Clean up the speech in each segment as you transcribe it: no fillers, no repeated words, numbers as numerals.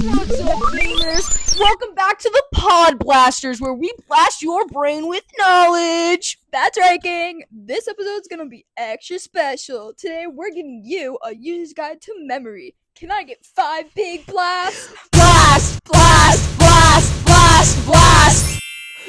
What's up, gamers? Welcome back to the Podblasters, where we blast your brain with knowledge. That's right, gang. This episode's gonna be extra special. Today, we're giving you a user's guide to memory. Can I get 5 big blasts? Blast, blast, blast, blast, blast.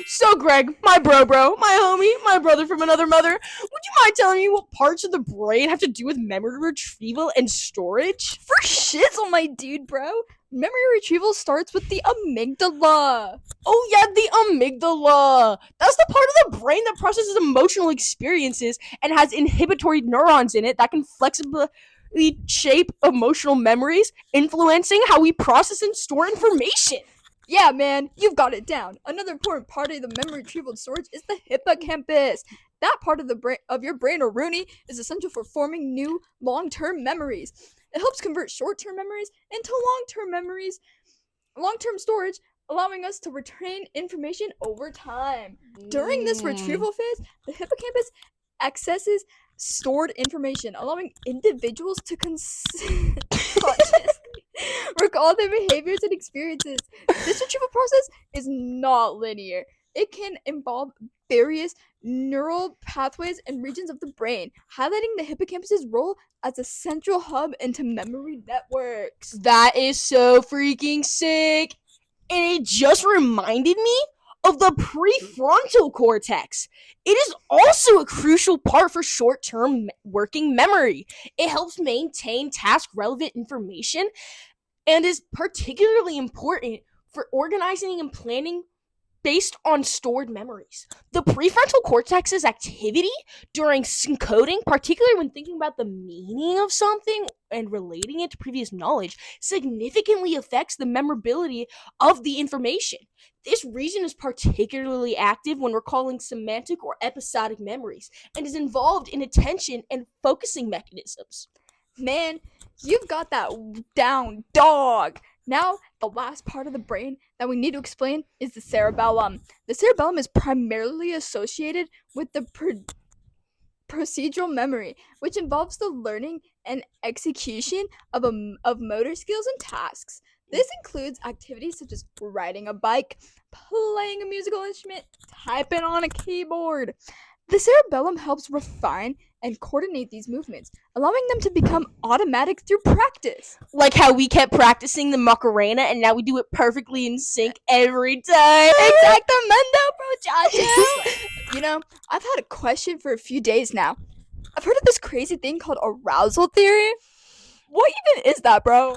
So, Greg, my bro, my homie, my brother from another mother, would you mind telling me what parts of the brain have to do with memory retrieval and storage? For shizzle, my dude, bro. Memory retrieval starts with the amygdala. Oh yeah, the amygdala. That's the part of the brain that processes emotional experiences and has inhibitory neurons in it that can flexibly shape emotional memories, influencing how we process and store information. Yeah, man, you've got it down. Another important part of the memory retrieval and storage is the hippocampus. That part of the brain of your brain, or Rooney, is essential for forming new long-term memories. It helps convert short-term memories into long-term storage, allowing us to retain information over time. During this retrieval phase, the hippocampus accesses stored information, allowing individuals to consciously recall their behaviors and experiences. This retrieval process is not linear. It can involve various neural pathways and regions of the brain, highlighting the hippocampus's role as a central hub into memory networks. That is so freaking sick. And it just reminded me of the prefrontal cortex. It is also a crucial part for short-term working memory. It helps maintain task-relevant information and is particularly important for organizing and planning based on stored memories. The prefrontal cortex's activity during encoding, particularly when thinking about the meaning of something and relating it to previous knowledge, significantly affects the memorability of the information. This region is particularly active when recalling semantic or episodic memories and is involved in attention and focusing mechanisms. Man, you've got that down, dog. Now, the last part of the brain that we need to explain is the cerebellum. The cerebellum is primarily associated with the procedural memory, which involves the learning and execution of motor skills and tasks. This includes activities such as riding a bike, playing a musical instrument, typing on a keyboard. The cerebellum helps refine and coordinate these movements, allowing them to become automatic through practice. Like how we kept practicing the Macarena and now we do it perfectly in sync every time. Exactamundo, muchacho! You know, I've had a question for a few days now. I've heard of this crazy thing called arousal theory. What even is that, bro?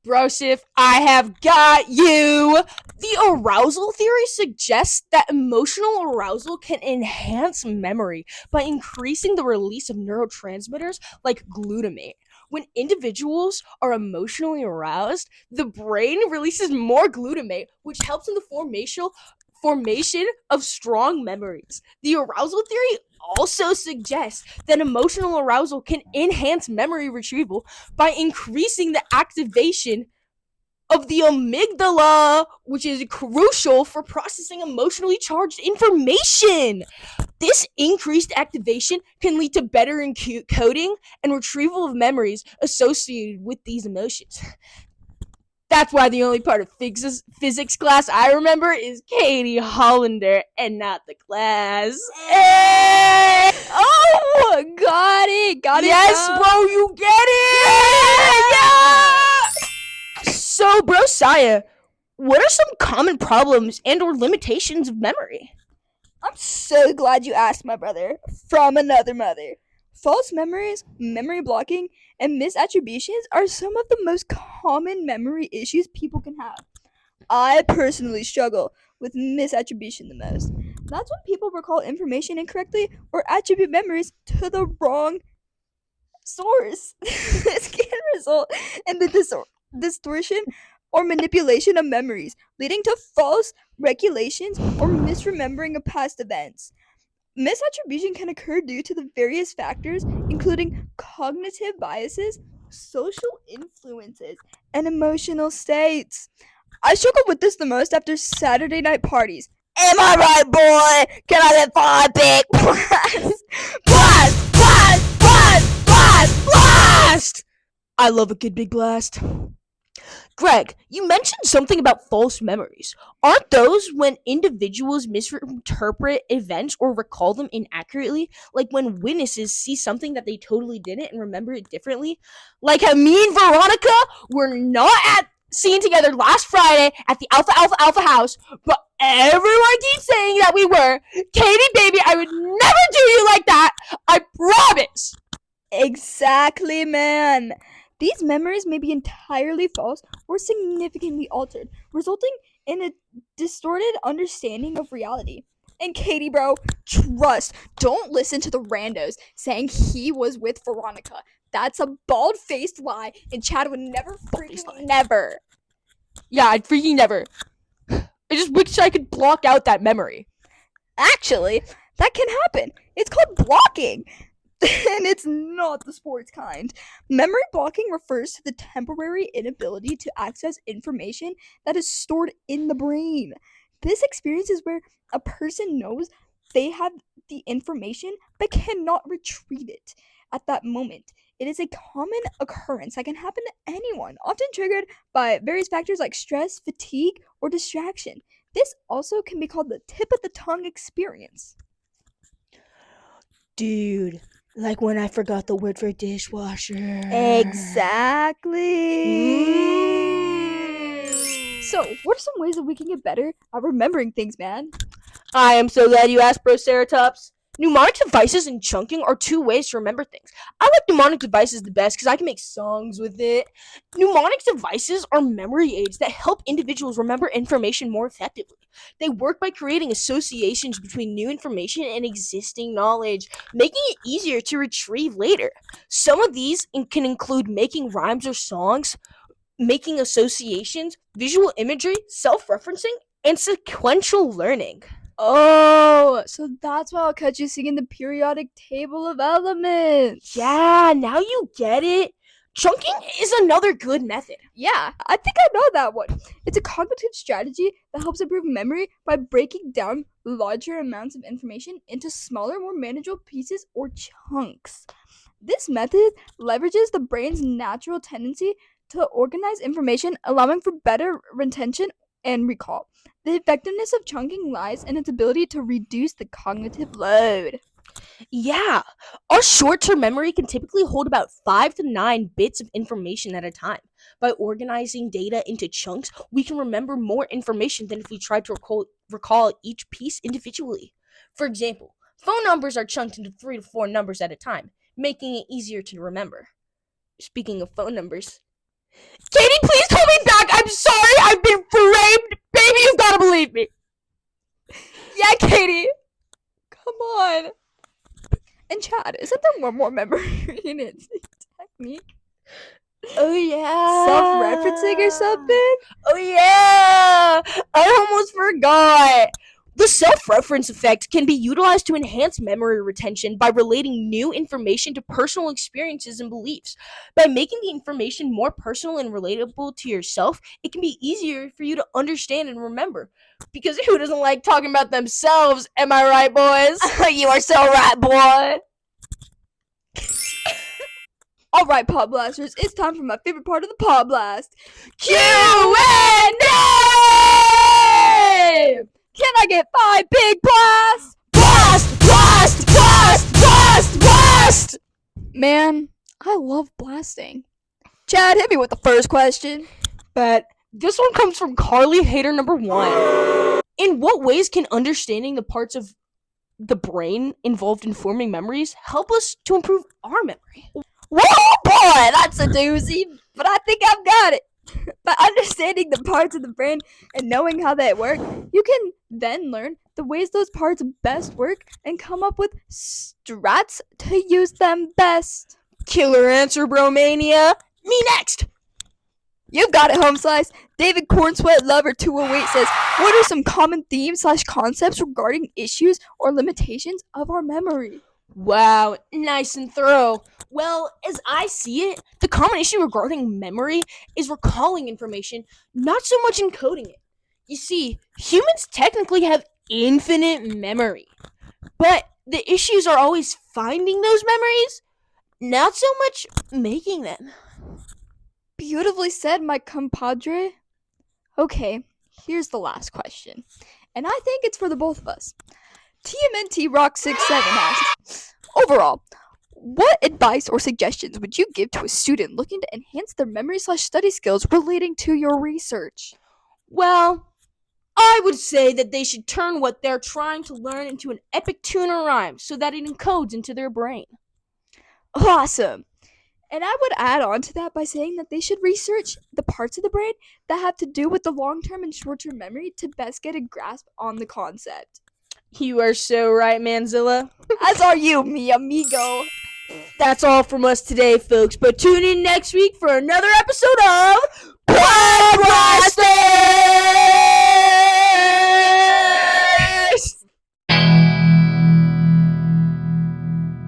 Brosif, I have got you! The arousal theory suggests that emotional arousal can enhance memory by increasing the release of neurotransmitters like glutamate. When individuals are emotionally aroused, the brain releases more glutamate, which helps in the formation of strong memories. The arousal theory also suggests that emotional arousal can enhance memory retrieval by increasing the activation of the amygdala, which is crucial for processing emotionally charged information. This increased activation can lead to better encoding and retrieval of memories associated with these emotions. That's why the only part of physics class I remember is Katie Hollander and not the class. Hey! Oh, got it. Yes, bro, you get it. Yeah. So, bro, Saya, what are some common problems and or limitations of memory? I'm so glad you asked, my brother, from another mother. False memories, memory blocking, and misattributions are some of the most common memory issues people can have. I personally struggle with misattribution the most. That's when people recall information incorrectly or attribute memories to the wrong source. This can result in the distortion or manipulation of memories, leading to false regulations or misremembering of past events. Misattribution can occur due to the various factors, including cognitive biases, social influences, and emotional states. I struggle with this the most after Saturday night parties. Am I right, boy? Can I get 5 big blasts? Blast! Blast! Blast! Blast! Blast! I love a good big blast. Greg, you mentioned something about false memories. Aren't those when individuals misinterpret events or recall them inaccurately? Like when witnesses see something that they totally didn't and remember it differently? Like how me and Veronica were not seen together last Friday at the Alpha Alpha Alpha house, but everyone keeps saying that we were. Katie, baby, I would never do you like that. I promise. Exactly, man. These memories may be entirely false or significantly altered, resulting in a distorted understanding of reality. And Katie, bro, trust, don't listen to the randos saying he was with Veronica. That's a bald-faced lie, and Chad would never never. Yeah, I'd freaking never. I just wish I could block out that memory. Actually, that can happen. It's called blocking. And it's not the sports kind. Memory blocking refers to the temporary inability to access information that is stored in the brain. This experience is where a person knows they have the information but cannot retrieve it at that moment. It is a common occurrence that can happen to anyone, often triggered by various factors like stress, fatigue, or distraction. This also can be called the tip of the tongue experience. Dude, like when I forgot the word for dishwasher. Exactly. So, what are some ways that we can get better at remembering things, man? I am so glad you asked, Proceratops. Mnemonic devices and chunking are two ways to remember things. I like mnemonic devices the best because I can make songs with it. Mnemonic devices are memory aids that help individuals remember information more effectively. They work by creating associations between new information and existing knowledge, making it easier to retrieve later. Some of these can include making rhymes or songs, making associations, visual imagery, self-referencing, and sequential learning. Oh, so that's why I'll catch you singing the periodic table of elements. Yeah, now you get it. Chunking is another good method. Yeah, I think I know that one. It's a cognitive strategy that helps improve memory by breaking down larger amounts of information into smaller, more manageable pieces or chunks. This method leverages the brain's natural tendency to organize information, allowing for better retention and recall. The effectiveness of chunking lies in its ability to reduce the cognitive load. Yeah, our short-term memory can typically hold about 5 to 9 bits of information at a time. By organizing data into chunks, we can remember more information than if we tried to recall each piece individually. For example, phone numbers are chunked into 3 to 4 numbers at a time, making it easier to remember. Speaking of phone numbers, Katie, please call me back. I'm sorry, I've been framed. Baby, you've got to believe me. Yeah, Katie. Come on. And Chad, isn't there one more memory unit technique? Oh, yeah. Self-referencing or something? Oh, yeah. I almost forgot. The self-reference effect can be utilized to enhance memory retention by relating new information to personal experiences and beliefs. By making the information more personal and relatable to yourself, it can be easier for you to understand and remember. Because who doesn't like talking about themselves? Am I right, boys? You are so right, boy. Alright, podblasters, it's time for my favorite part of the podblast. Q&A! Can I get 5 big blasts? Blast! Blast! Blast! Blast! Blast! Man, I love blasting. Chad, hit me with the first question. But this one comes from Carley, hater number 1. In what ways can understanding the parts of the brain involved in forming memories help us to improve our memory? Whoa, boy, that's a doozy, but I think I've got it. By understanding the parts of the brain and knowing how they work, you can then learn the ways those parts best work and come up with strats to use them best. Killer answer, bromania. Me next. You've got it, home slice. David Cornsweat Lover 208 says, what are some common themes / concepts regarding issues or limitations of our memory? Wow, nice and thorough. Well, as I see it, the common issue regarding memory is recalling information, not so much encoding it. You see, humans technically have infinite memory, but the issues are always finding those memories, not so much making them. Beautifully said, my compadre. Okay, here's the last question. And I think it's for the both of us. TMNT Rock 67 asks, overall, what advice or suggestions would you give to a student looking to enhance their memory/study skills relating to your research? Well, I would say that they should turn what they're trying to learn into an epic tune or rhyme so that it encodes into their brain. Awesome! And I would add on to that by saying that they should research the parts of the brain that have to do with the long-term and short-term memory to best get a grasp on the concept. You are so right, Manzilla. As are you, mi amigo. That's all from us today, folks, but tune in next week for another episode of Podblasters!